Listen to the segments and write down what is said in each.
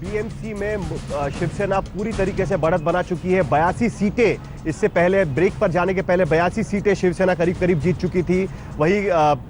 BMC में शिवसेना पूरी तरीके से बढ़त बना चुकी है। 82 सीटें, इससे पहले ब्रेक पर जाने के पहले 82 सीटें शिवसेना करीब करीब जीत चुकी थी। वहीं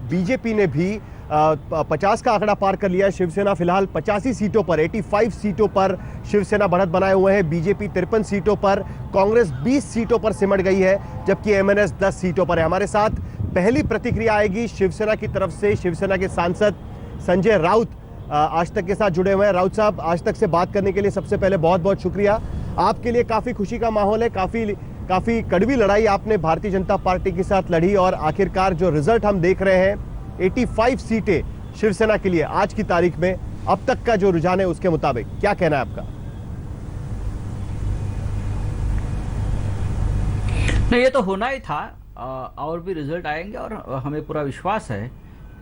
बीजेपी ने भी 50 का आंकड़ा पार कर लिया है। शिवसेना फिलहाल 85 सीटों पर, 85 सीटों पर शिवसेना बढ़त बनाए हुए हैं। बीजेपी 53 सीटों पर, कांग्रेस 20 सीटों पर सिमट गई है, जबकि एमएनएस 10 सीटों पर है। हमारे साथ पहली प्रतिक्रिया आएगी शिवसेना की तरफ से। शिवसेना के सांसद संजय राउत आज तक के साथ जुड़े हुए हैं। राउत साहब, आज तक से बात करने के लिए सबसे पहले बहुत बहुत शुक्रिया। आपके लिए काफी खुशी का माहौल है, काफी कड़वी लड़ाई आपने भारतीय जनता पार्टी के साथ लड़ी और आखिरकार जो रिजल्ट हम देख रहे हैं, 85 सीटें शिवसेना के लिए आज की तारीख में, अब तक का जो रुझान है उसके मुताबिक क्या कहना है आपका? नहीं, ये तो होना ही था और भी रिजल्ट आएंगे और हमें पूरा विश्वास है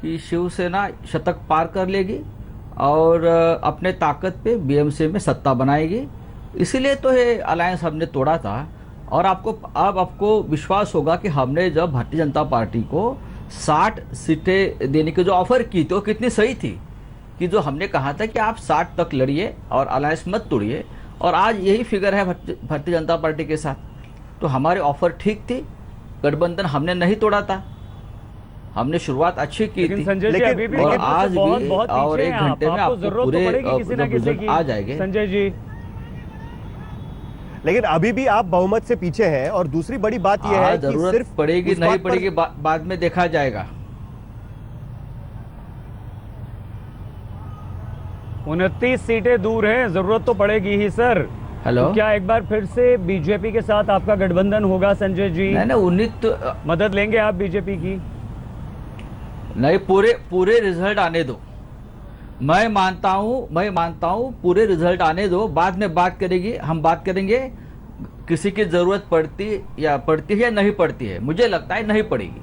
कि शिवसेना शतक पार कर लेगी और अपने ताकत पे बीएमसी में सत्ता बनाएगी। इसीलिए तो ये अलायंस हमने तोड़ा था। और आपको विश्वास होगा कि हमने जब भारतीय जनता पार्टी को 60 सीटें देने की जो ऑफर की थी वो कितनी सही थी, कि जो हमने कहा था कि आप 60 तक लड़िए और अलायंस मत तोड़िए, और आज यही फिगर है भारतीय जनता पार्टी के साथ। तो हमारी ऑफर ठीक थी, गठबंधन हमने नहीं तोड़ा था, हमने शुरुआत अच्छी की थी। लेकिन और आज भी और 1 घंटे में आपको पूरे रिजल्ट आ जाएंगे संजय जी। लेकिन अभी भी आप बहुमत से पीछे हैं। और दूसरी बड़ी बात यह है कि जरूरत सिर्फ पड़ेगी नहीं पड़ेगी बाद में देखा जाएगा। 29 सीटें दूर हैं, जरूरत तो पड़ेगी ही सर। हेलो, तो क्या एक बार फिर से बीजेपी के साथ आपका गठबंधन होगा संजय जी? नहीं, 19 मदद लेंगे आप बीजेपी की? नहीं, पूरे रिजल्ट आने दो। मैं मानता हूं पूरे रिजल्ट आने दो, बाद में बात करेंगे। हम बात करेंगे किसी की जरूरत पड़ती है या नहीं पड़ती है। मुझे लगता है नहीं पड़ेगी।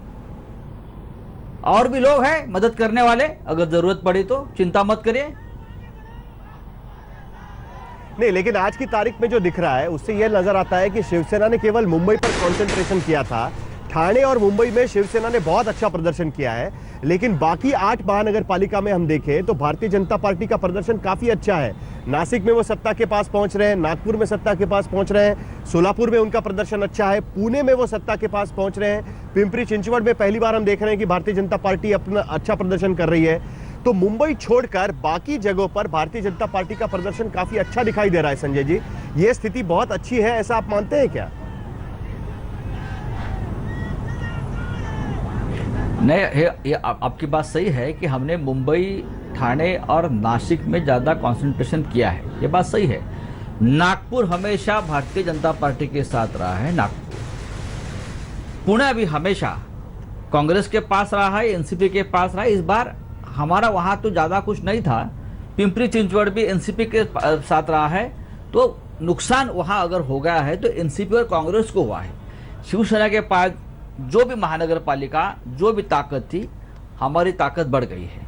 और भी लोग हैं मदद करने वाले, अगर जरूरत पड़ी तो चिंता मत करिए। नहीं, लेकिन आज की तारीख में जो दिख रहा है उससे यह नजर आता है कि शिवसेना ने केवल मुंबई पर कंसंट्रेशन किया था। ठाणे और मुंबई में शिवसेना ने बहुत अच्छा प्रदर्शन किया है, लेकिन बाकी 8 महानगर पालिका में हम देखें तो भारतीय जनता पार्टी का प्रदर्शन काफी अच्छा है। नासिक में वो सत्ता के पास पहुंच रहे हैं, नागपुर में सत्ता के पास पहुंच रहे हैं, सोलापुर में उनका प्रदर्शन अच्छा है, पुणे में वो सत्ता के पास पहुंच रहे हैं, पिंपरी चिंचवड़ में पहली बार हम देख रहे हैं कि भारतीय जनता पार्टी अपना अच्छा प्रदर्शन कर रही है। तो मुंबई छोड़कर बाकी जगहों पर भारतीय जनता पार्टी का प्रदर्शन काफी अच्छा दिखाई दे रहा है। संजय जी, ये स्थिति बहुत अच्छी है, ऐसा आप मानते हैं क्या? नहीं, ये आपकी बात सही है कि हमने मुंबई, ठाणे और नासिक में ज़्यादा कंसंट्रेशन किया है, ये बात सही है। नागपुर हमेशा भारतीय जनता पार्टी के साथ रहा है। नागपुर, पुणे भी हमेशा कांग्रेस के पास रहा है, एनसीपी के पास रहा है। इस बार हमारा वहाँ तो ज़्यादा कुछ नहीं था। पिंपरी चिंचवड़ भी एनसीपी के साथ रहा है, तो नुकसान वहाँ अगर हो गया है तो एनसीपी और कांग्रेस को हुआ है। शिवसेना के पास जो भी महानगर पालिका, जो भी ताकत थी, हमारी ताकत बढ़ गई है।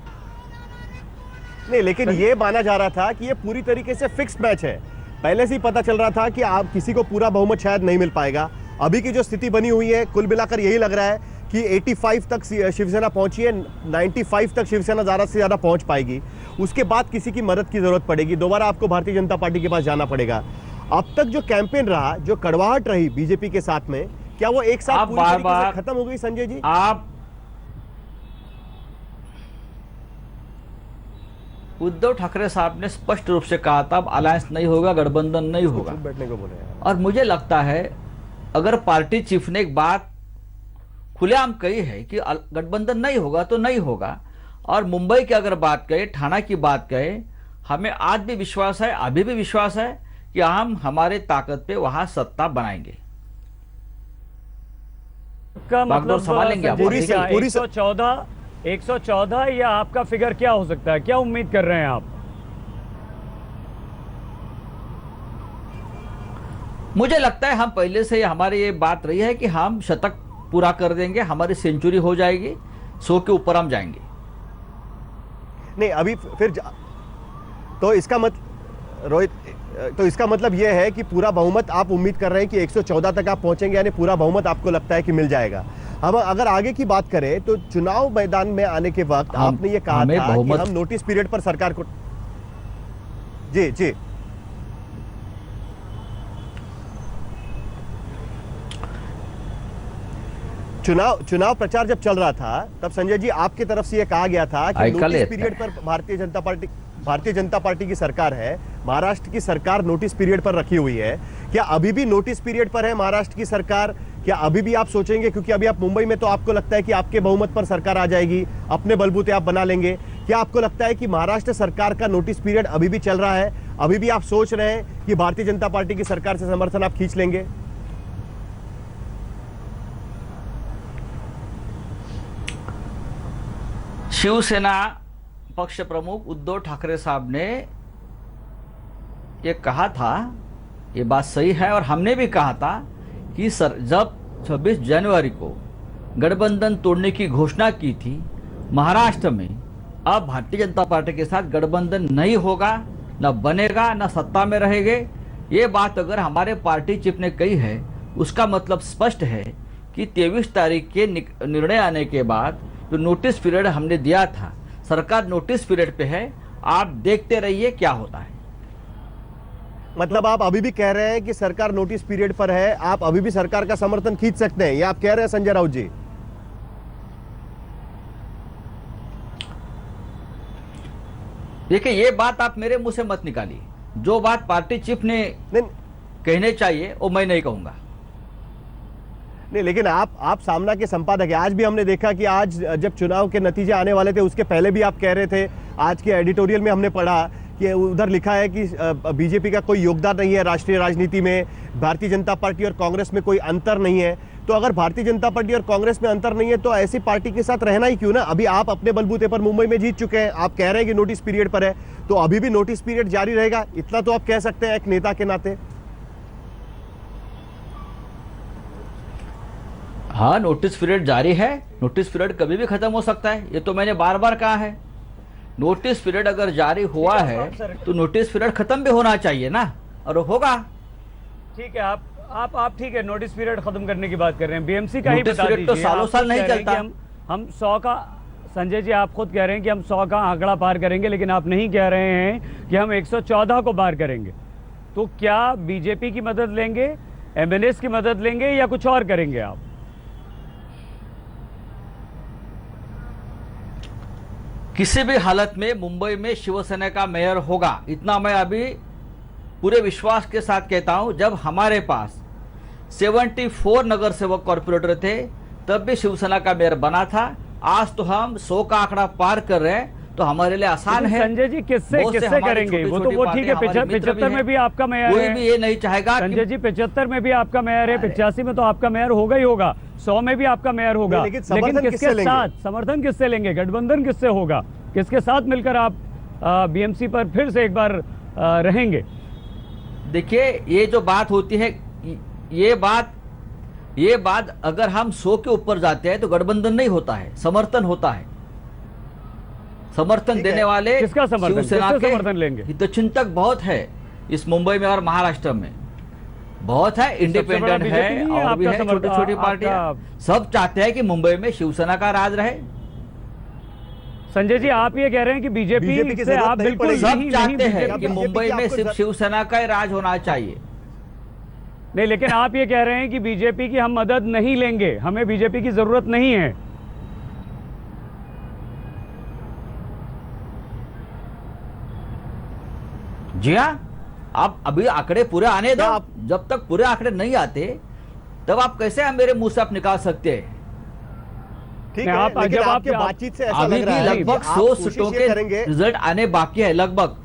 नहीं, लेकिन ये माना जा रहा था कि ये पूरी तरीके से फिक्स्ड मैच है। पहले से ही पता चल रहा था कि आप किसी को पूरा बहुमत शायद नहीं मिल पाएगा। अभी की जो स्थिति बनी हुई है, कुल मिलाकर यही लग रहा है कि 85 तक शिवसेना पहुंची है, 95 तक शिवसेना ज्यादा से ज्यादा पहुंच पाएगी। उसके बाद किसी की मदद की जरूरत पड़ेगी, दोबारा आपको भारतीय जनता पार्टी के पास जाना पड़ेगा। अब तक जो कैंपेन रहा, जो कड़वाहट रही बीजेपी के साथ में, क्या वो एक साथ पूरी तरीके से खत्म हो गई संजय जी? उद्धव ठाकरे साहब ने स्पष्ट रूप से कहा था अब अलायंस नहीं होगा, गठबंधन नहीं होगा। बैठने को बोले। और मुझे लगता है अगर पार्टी चीफ ने एक बात खुलेआम कही है कि गठबंधन नहीं होगा तो नहीं होगा, और मुंबई की अगर बात कहे, ठाणा की बात कहे, हमें आज भी विश्वास है, अभी भी विश्वास है कि हम हमारे ताकत पे वहां सत्ता बनाएंगे। का मतलब संभालेंगे आप। पूरी 114 या आपका फिगर क्या हो सकता है? क्या उम्मीद कर रहे हैं आप? मुझे लगता है हम पहले से हमारी ये बात रही है कि हम शतक पूरा कर देंगे, हमारी सेंचुरी हो जाएगी, 100 के ऊपर हम जाएंगे। नहीं, अभी फिर तो इसका रोहित, तो इसका मतलब यह है कि पूरा बहुमत आप उम्मीद कर रहे हैं कि 114 तक आप पहुंचेंगे, यानी पूरा बहुमत आपको लगता है कि मिल जाएगा। हम अगर आगे की बात करें तो चुनाव मैदान में आने के वक्त आपने ये कहा था कि हम नोटिस पीरियड पर सरकार को जी चुनाव प्रचार जब चल रहा था तब संजय जी आपकी तरफ से यह कहा गया था कि नोटिस पीरियड पर भारतीय जनता पार्टी की सरकार है, महाराष्ट्र की सरकार नोटिस पीरियड पर रखी हुई है। क्या अभी भी नोटिस पीरियड पर है महाराष्ट्र की सरकार? क्या अभी भी आप सोचेंगे, क्योंकि अभी आप मुंबई में तो आपको लगता है कि आपके बहुमत पर सरकार आ जाएगी, अपने बलबूते आप बना लेंगे, क्या आपको लगता है कि महाराष्ट्र सरकार का नोटिस पीरियड अभी भी चल रहा है? अभी भी आप सोच रहे हैं कि भारतीय जनता पार्टी की सरकार से समर्थन आप खींच लेंगे? शिवसेना पक्ष प्रमुख उद्धव ठाकरे साहब ने ये कहा था, ये बात सही है, और हमने भी कहा था कि जब 26 जनवरी को गठबंधन तोड़ने की घोषणा की थी महाराष्ट्र में, अब भारतीय जनता पार्टी के साथ गठबंधन नहीं होगा, न बनेगा, न सत्ता में रहेंगे। ये बात अगर हमारे पार्टी चीफ ने कही है, उसका मतलब स्पष्ट है कि 23 तारीख के निर्णय आने के बाद जो नोटिस पीरियड हमने दिया था, सरकार नोटिस पीरियड पे है, आप देखते रहिए क्या होता है। मतलब आप अभी भी कह रहे हैं कि सरकार नोटिस पीरियड पर है, आप अभी भी सरकार का समर्थन खींच सकते हैं, ये आप कह रहे हैं संजय राउत जी? देखिए, ये बात आप मेरे मुंह से मत निकालिए। जो बात पार्टी चीफ ने कहने चाहिए वो मैं नहीं कहूंगा। नहीं, लेकिन आप सामना के संपादक हैं। आज भी हमने देखा कि आज जब चुनाव के नतीजे आने वाले थे उसके पहले भी आप कह रहे थे, आज के एडिटोरियल में हमने पढ़ा कि उधर लिखा है कि बीजेपी का कोई योगदान नहीं है राष्ट्रीय राजनीति में, भारतीय जनता पार्टी और कांग्रेस में कोई अंतर नहीं है। तो अगर भारतीय जनता पार्टी और कांग्रेस में अंतर नहीं है तो ऐसी पार्टी के साथ रहना ही क्यों ना? अभी आप अपने बलबूते पर मुंबई में जीत चुके हैं, आप कह रहे हैं कि नोटिस पीरियड पर है, तो अभी भी नोटिस पीरियड जारी रहेगा, इतना तो आप कह सकते हैं एक नेता के नाते। हाँ, नोटिस पीरियड जारी है। नोटिस पीरियड कभी भी खत्म हो सकता है, ये तो मैंने बार बार कहा है। नोटिस पीरियड अगर जारी हुआ है तो नोटिस पीरियड खत्म भी होना चाहिए ना, और होगा। ठीक है, आप ठीक है, नोटिस पीरियड खत्म करने की बात कर रहे हैं, बीएमसी का ही नोटिस बता पीरियड तो दीजिए। सालों आप साल खुद नहीं कह रहे हैं चलता। कि हम 100 का, संजय जी आप खुद कह रहे हैं कि हम 100 का आंकड़ा पार करेंगे, लेकिन आप नहीं कह रहे हैं कि हम 114 को पार करेंगे। तो क्या बीजेपी की मदद लेंगे, एमएनएस की मदद लेंगे, या कुछ और करेंगे आप? किसी भी हालत में मुंबई में शिवसेना का मेयर होगा, इतना मैं अभी पूरे विश्वास के साथ कहता हूं। जब हमारे पास 74 नगर सेवक कॉर्पोरेटर थे तब भी शिवसेना का मेयर बना था। आज तो हम 100 का आंकड़ा पार कर रहे हैं, तो हमारे लिए आसान है। संजय जी किससे करेंगे? वो तो ठीक है, 75 में भी आपका मेयर कोई है। भी ये नहीं चाहेगा। संजय जी 75 में भी आपका मेयर है, 85 में तो आपका मेयर होगा ही होगा, 100 में भी आपका मेयर होगा। लेकिन किसके साथ समर्थन किससे लेंगे? गठबंधन किससे होगा? किसके साथ मिलकर आप बीएमसी पर फिर से एक बार रहेंगे? देखिए, ये जो बात होती है, ये बात अगर हम 100 के ऊपर जाते हैं तो गठबंधन नहीं होता है, समर्थन होता है। समर्थन देने वाले किसका समर्थन? शिवसेना किससे के समर्थन लेंगे? हितचिंतक बहुत है इस मुंबई में और महाराष्ट्र में, बहुत है। इंडिपेंडेंट है और भी है, छोटी छोटी पार्टियां, सब चाहते हैं कि मुंबई में शिवसेना का राज रहे। संजय जी आप ये कह रहे हैं कि बीजेपी से आप बिल्कुल सब चाहते हैं कि मुंबई में सिर्फ शिवसेना का ही राज होना चाहिए। नहीं, लेकिन आप ये कह रहे हैं कि बीजेपी की हम मदद नहीं लेंगे, हमें बीजेपी की जरूरत नहीं है। जी हाँ, आप अभी आंकड़े पूरे आने दो। जब तक पूरे आंकड़े नहीं आते तब आप कैसे मेरे मुंह से आप निकाल सकते हैं? ठीक है, लेकिन आपके बातचीत से ऐसा अभी लग रहा है लगभग 100 सीटों के रिजल्ट आने बाकी है लगभग।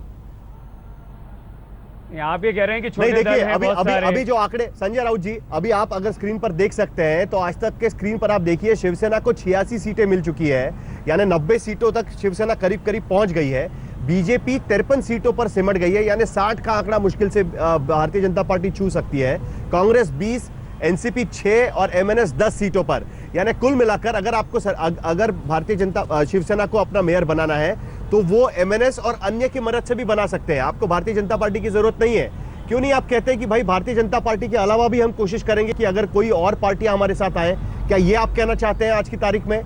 आप ये कह रहे हैं कि नहीं, छोटे देखिए, दल हैं बहुत सारे। अभी जो आंकड़े संजय राउत जी, अभी आप अगर स्क्रीन पर देख सकते हैं तो आज तक के स्क्रीन पर आप देखिए, शिवसेना को 86 सीटें मिल चुकी है, यानी 90 सीटों तक शिवसेना करीब करीब पहुंच गई है। बीजेपी 53 सीटों पर सिमट गई है, यानी 60 का आंकड़ा मुश्किल से भारतीय जनता पार्टी छू सकती है। कांग्रेस 20, एनसीपी 6 और एमएनएस 10 सीटों पर, यानी कुल मिलाकर अगर आपको अगर भारतीय जनता शिवसेना को अपना मेयर बनाना है तो वो एमएनएस और अन्य की मदद से भी बना सकते हैं। आपको भारतीय जनता पार्टी की जरूरत नहीं है। क्यों नहीं आप कहते हैं कि भाई भारतीय जनता पार्टी के अलावा भी हम कोशिश करेंगे कि अगर कोई और पार्टियां हमारे साथ आए? क्या ये आप कहना चाहते हैं आज की तारीख में?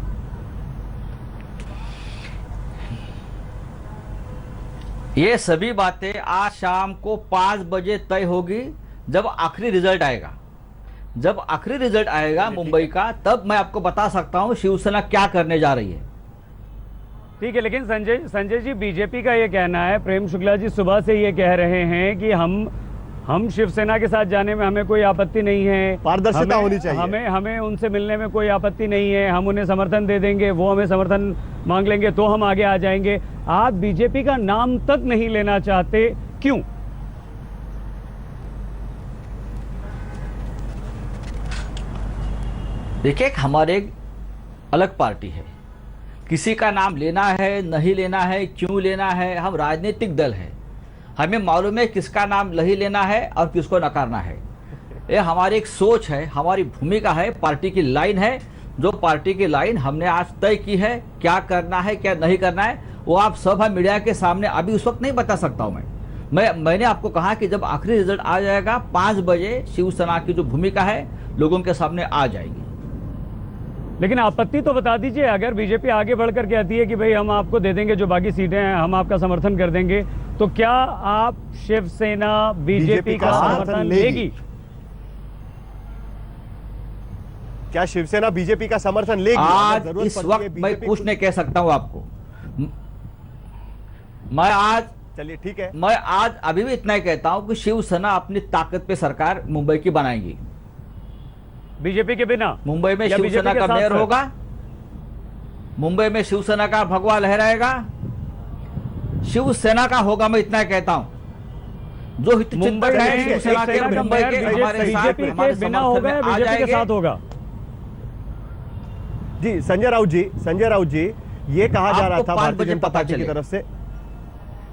ये सभी बातें आज शाम को 5 बजे तय होगी, जब आखिरी रिजल्ट आएगा। जब आखिरी रिजल्ट आएगा मुंबई का, तब मैं आपको बता सकता हूं शिवसेना क्या करने जा रही है। ठीक है, लेकिन संजय जी, बीजेपी का ये कहना है, प्रेम शुक्ला जी सुबह से ये कह रहे हैं कि हम शिवसेना के साथ जाने में हमें कोई आपत्ति नहीं है, पारदर्शिता होनी चाहिए, हमें उनसे मिलने में कोई आपत्ति नहीं है, हम उन्हें समर्थन दे देंगे, वो हमें समर्थन मांग लेंगे तो हम आगे आ जाएंगे। आप बीजेपी का नाम तक नहीं लेना चाहते, क्यों? देखिए, हमारे एक अलग पार्टी है, किसी का नाम लेना है नहीं लेना है, क्यों लेना है, हम राजनीतिक दल है, हमें मालूम है किसका नाम नहीं लेना है और किसको नकारना है। ये हमारी एक सोच है, हमारी भूमिका है, पार्टी की लाइन है। जो पार्टी की लाइन हमने आज तय की है, क्या करना है क्या नहीं करना है, वो आप सब हम मीडिया के सामने अभी उस वक्त नहीं बता सकता हूँ। मैंने आपको कहा कि जब आखिरी रिजल्ट आ जाएगा 5 बजे शिवसेना की जो भूमिका है लोगों के सामने आ जाएगी। लेकिन आपत्ति तो बता दीजिए, अगर बीजेपी आगे बढ़कर कहती है कि भाई हम आपको दे देंगे जो बाकी सीटें हैं, हम आपका समर्थन कर देंगे, तो क्या आप शिवसेना बीजेपी का समर्थन लेगी? क्या शिवसेना बीजेपी का समर्थन लेगी? आज इस वक्त मैं कुछ नहीं कह सकता हूं आपको। मैं आज, चलिए ठीक है, मैं आज अभी भी इतना ही कहता हूं कि शिवसेना अपनी ताकत पे सरकार मुंबई की बनाएगी। बीजेपी के बिना मुंबई में शिवसेना का मेयर होगा, मुंबई में शिवसेना का भगवा लहराएगा, शिवसेना का होगा, मैं इतना कहता हूं। जो हितचिंतक है शिवसेना के मुंबई के हमारे साथ, बीजेपी के बिना होगा, बीजेपी के साथ होगा। जी संजय राउत जी, ये कहा जा रहा था भारतीय जनता पार्टी की तरफ से,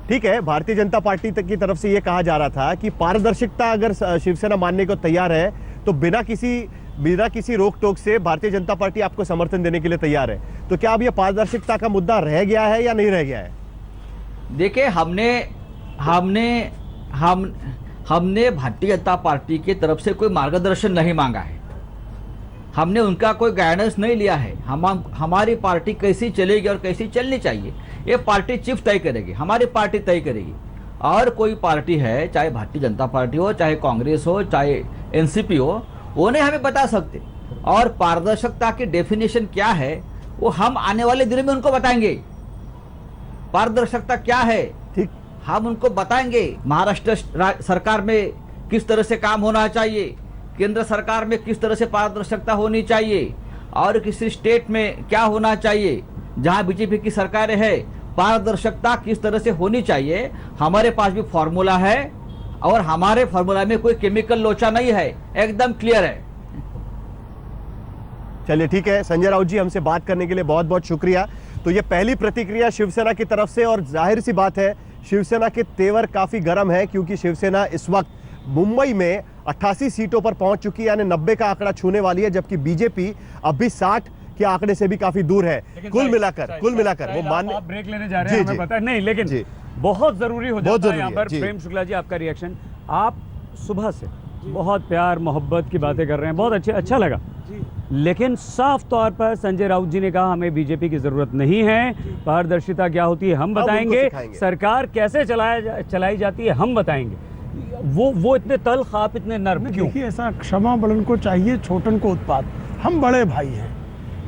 ठीक है, भारतीय जनता पार्टी की तरफ से ये कहा जा रहा था कि पारदर्शिता अगर शिवसेना मानने को तैयार है तो बिना किसी रोक टोक से भारतीय जनता पार्टी आपको समर्थन देने के लिए तैयार है। तो क्या अब ये पारदर्शिता का मुद्दा रह गया है या नहीं रह गया है? देखिए, हमने भारतीय जनता पार्टी की तरफ से कोई मार्गदर्शन नहीं मांगा है, हमने उनका कोई गाइडेंस नहीं लिया है। हमारी पार्टी कैसी चलेगी और कैसी चलनी चाहिए ये पार्टी चीफ तय करेगी, हमारी पार्टी तय करेगी। और कोई पार्टी है, चाहे भारतीय जनता पार्टी हो, चाहे कांग्रेस हो, चाहे एनसीपी हो, वो नहीं हमें बता सकते। और पारदर्शिता की डेफिनेशन क्या है वो हम आने वाले दिनों में उनको बताएंगे। पारदर्शिता क्या है ठीक, हम उनको बताएंगे। महाराष्ट्र सरकार में किस तरह से काम होना चाहिए, केंद्र सरकार में किस तरह से पारदर्शिता होनी चाहिए, और किसी स्टेट में क्या होना चाहिए, जहां बीजेपी की सरकारें है, पारदर्शिता किस तरह से होनी चाहिए। हमारे पास भी फॉर्मूला है और हमारे फॉर्मूला में कोई केमिकल लोचा नहीं है, एकदम क्लियर है। चलिए ठीक है, संजय राउत जी हमसे बात करने के लिए बहुत बहुत शुक्रिया। तो ये पहली प्रतिक्रिया शिवसेना की तरफ से, और जाहिर सी बात है शिवसेना के तेवर काफी गर्म है, क्योंकि शिवसेना इस वक्त मुंबई में 88 सीटों पर पहुंच चुकी है, यानी 90 का आंकड़ा छूने वाली है, जबकि बीजेपी अभी 60 के आंकड़े से भी काफी दूर है। कुल मिलाकर वो मानने, आप ब्रेक लेने जा रहे हैं, हमें पता है नहीं, लेकिन बहुत जरूरी हो जाता है यहाँ पर। प्रेम शुक्ला जी, आपका रिएक्शन। आप सुबह से बहुत प्यार मोहब्बत की बातें कर रहे हैं, बहुत अच्छा लगा, लेकिन साफ तौर पर संजय राउत जी ने कहा हमें बीजेपी की जरूरत नहीं है, पारदर्शिता क्या होती है हम बताएंगे, सरकार कैसे चलाई जाती है हम बताएंगे। वो इतने तल्ख, आप इतने नर्म क्यों? देखिए, ऐसा क्षमा बड़न को चाहिए, छोटन को उत्पाद। हम बड़े भाई हैं,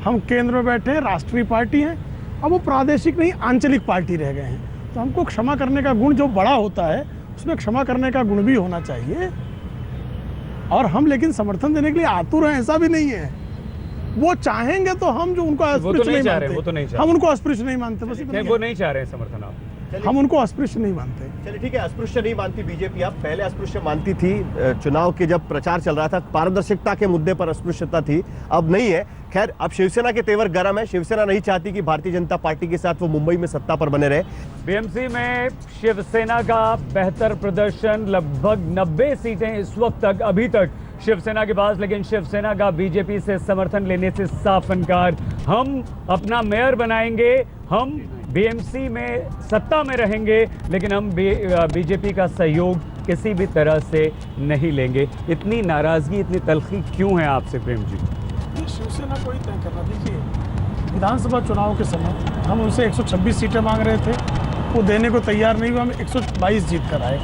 हम केंद्र में बैठे हैं, राष्ट्रीय पार्टी हैं, अब वो प्रादेशिक नहीं आंचलिक पार्टी रह गए हैं। तो हमको क्षमा करने का गुण, जो बड़ा होता है उसमें क्षमा करने का गुण भी होना चाहिए। और हम लेकिन समर्थन देने के लिए आतुर हैं, ऐसा भी नहीं है। वो चाहेंगे तो हम जो उनको अस्पृश्य नहीं मानते, हम उनको अस्पृश्य नहीं मानते, बस वो नहीं चाह रहे हैं समर्थन, आप हम उनको अस्पृश्य नहीं मानते। चलिए ठीक है, अस्पृश्य नहीं मानती बीजेपी, अब पहले अस्पृश्य मानती थी। चुनाव के जब प्रचार चल रहा था पारदर्शिता के मुद्दे पर अस्पृश्यता थी, अब नहीं है। खैर, अब शिवसेना के तेवर गर्म है, शिवसेना नहीं चाहती कि भारतीय जनता पार्टी के साथ वो मुंबई में सत्ता पर बने रहे। बीएमसी में शिवसेना का बेहतर प्रदर्शन, लगभग 90 सीटें इस वक्त तक अभी तक शिवसेना के पास, लेकिन शिवसेना का बीजेपी से समर्थन लेने से साफ इनकार। हम अपना मेयर बनाएंगे, हम बीएमसी में सत्ता में रहेंगे, लेकिन हम बीजेपी का सहयोग किसी भी तरह से नहीं लेंगे। इतनी नाराजगी, इतनी तलखी क्यों है आपसे प्रेम जी? शिवसेना को ही तय करना। देखिए, विधानसभा चुनाव के समय हम उनसे 126 सीटें मांग रहे थे, वो देने को तैयार नहीं हुआ, हम 122 जीत कर आए।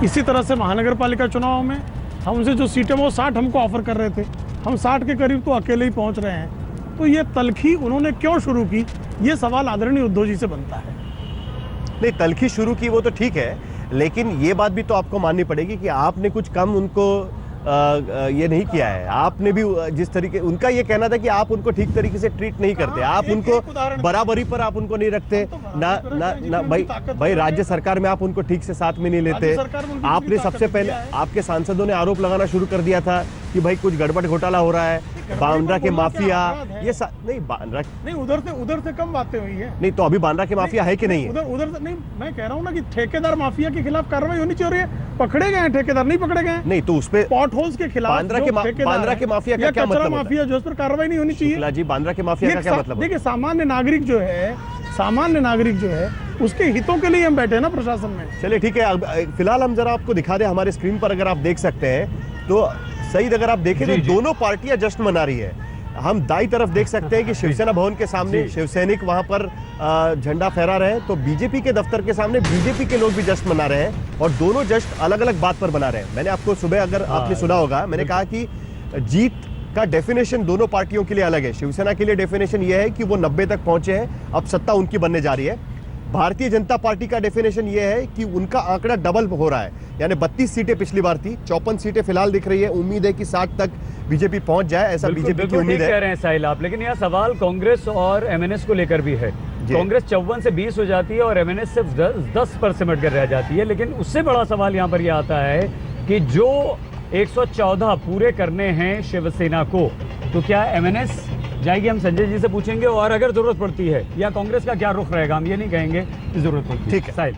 इसी तरह से महानगर पालिका चुनाव में हम उनसे जो सीटें वो 60 हमको ऑफर कर रहे थे, हम 60 के करीब तो अकेले ही पहुंच रहे हैं। तो ये तलखी उन्होंने क्यों शुरू की, ये सवाल आदरणीय उद्धव जी से बनता है। नहीं, तलखी शुरू की वो तो ठीक है, लेकिन ये बात भी तो आपको माननी पड़ेगी कि आपने कुछ कम उनको ये नहीं किया है। आपने भी जिस तरीके, उनका ये कहना था कि आप उनको ठीक तरीके से ट्रीट नहीं करते, आप उनको बराबरी पर आप उनको नहीं रखते ना ना ना भाई राज्य सरकार में आप उनको ठीक से साथ में नहीं लेते। आपने सबसे पहले, आपके सांसदों ने आरोप लगाना शुरू कर दिया था कि भाई कुछ गड़बड़ घोटाला हो रहा है, बांद्रा के माफिया, ये नहीं बांद्रा नहीं, उधर से कम बातें हुई है। नहीं, तो अभी बांद्रा के माफिया है कि नहीं है? उधर से नहीं, मैं कह रहा हूँ ना कि ठेकेदार माफिया के खिलाफ कार्रवाई होनी चाहिए। पकड़े गए हैं ठेकेदार, नहीं पकड़े गए? नहीं, तो उस पे पॉट होल्स के खिलाफ बांद्रा के माफिया का क्या मतलब माफिया जो उस पर कार्रवाई नहीं होनी चाहिए? जी, बांद्रा के माफिया का क्या मतलब? देखिए, सामान्य नागरिक जो है उसके हितों के लिए हम बैठे हैं ना प्रशासन में। चलिए ठीक है, फिलहाल हम जरा आपको दिखा दें, हमारे स्क्रीन पर अगर आप देख सकते हैं तो सईद, अगर आप देखें तो दोनों पार्टियां जश्न मना रही है। हम दाई तरफ देख सकते हैं कि शिवसेना भवन के सामने शिवसैनिक वहां पर झंडा फहरा रहे हैं, तो बीजेपी के दफ्तर के सामने बीजेपी के लोग भी जश्न मना रहे हैं, और दोनों जश्न अलग अलग बात पर मना रहे हैं। मैंने आपको सुबह, अगर आपने सुना होगा, मैंने कहा कि जीत का डेफिनेशन दोनों पार्टियों के लिए अलग है। शिवसेना के लिए डेफिनेशन यह है कि वो 90 तक पहुंचे हैं, अब सत्ता उनकी बनने जा रही है। भारतीय जनता पार्टी का डेफिनेशन यह है कि उनका आंकड़ा डबल हो रहा है, यानी 32 सीटें पिछली बार थी, 54 सीटें फिलहाल दिख रही है। उम्मीद है कि 60 तक बीजेपी पहुंच जाए, ऐसा बीजेपी की उम्मीद है। कह रहे हैं साहिल आप, लेकिन यह सवाल कांग्रेस और एमएनएस को लेकर भी है। कांग्रेस 54 से 20 हो जाती है और एमएनएस सिर्फ 10 पर सिमट कर रह जाती है। लेकिन उससे बड़ा सवाल यहाँ पर यह आता है कि जो 114 पूरे करने हैं शिवसेना को, तो क्या एमएनएस जाएगी? हम संजय जी से पूछेंगे, और अगर जरूरत पड़ती है या कांग्रेस का क्या रुख रहेगा, हम ये नहीं कहेंगे कि जरूरत पड़ती है। ठीक है साहिल।